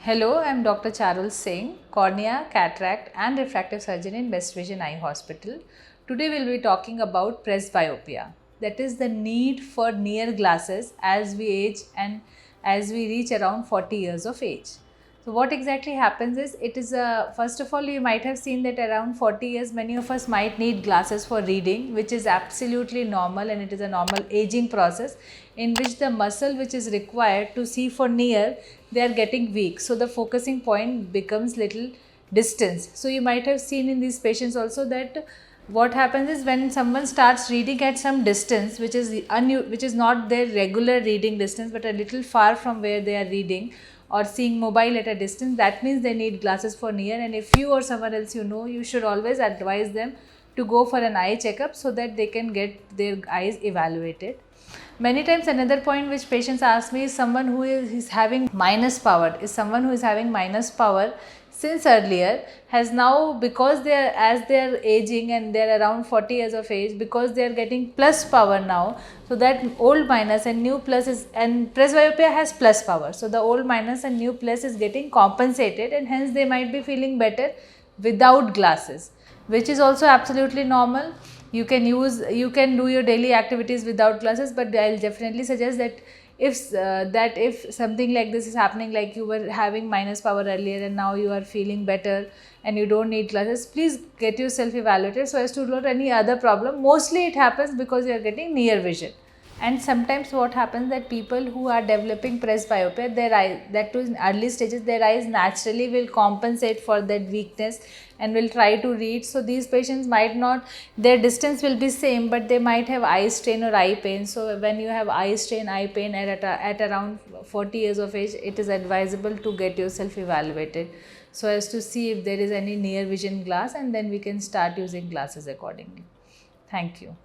Hello, I'm Dr. Charul Singh, cornea, cataract and refractive surgeon in Best Vision Eye Hospital. Today we'll be talking about presbyopia, that is the need for near glasses as we age and as we reach around 40 years of age. So what exactly happens is, first of all, you might have seen that around 40 years many of us might need glasses for reading, which is absolutely normal, and it is a normal aging process in which the muscle which is required to see for near, they are getting weak, so the focusing point becomes little distance. So you might have seen in these patients also that what happens is, when someone starts reading at some distance which is not their regular reading distance but a little far from where they are reading, or seeing mobile at a distance, that means they need glasses for near. And if you or someone else you should always advise them to go for an eye checkup so that they can get their eyes evaluated. Many times another point which patients ask me is, someone who is having minus power, since earlier, has now, because as they are aging and they are around 40 years of age, because they are getting plus power now, so that old minus and new plus is, and presbyopia has plus power, so the old minus and new plus is getting compensated, and hence they might be feeling better without glasses, which is also absolutely normal. You can do your daily activities without glasses, but I'll definitely suggest that if something like this is happening, like you were having minus power earlier and now you are feeling better and you don't need glasses, please get yourself evaluated so as to rule out any other problem. Mostly it happens because you are getting near vision. And sometimes what happens, that people who are developing presbyopia, their eyes, that too in early stages, their eyes naturally will compensate for that weakness and will try to read. So these patients might not, their distance will be same, but they might have eye strain or eye pain. So when you have eye strain, eye pain at around 40 years of age, it is advisable to get yourself evaluated so as to see if there is any near vision glass, and then we can start using glasses accordingly. Thank you.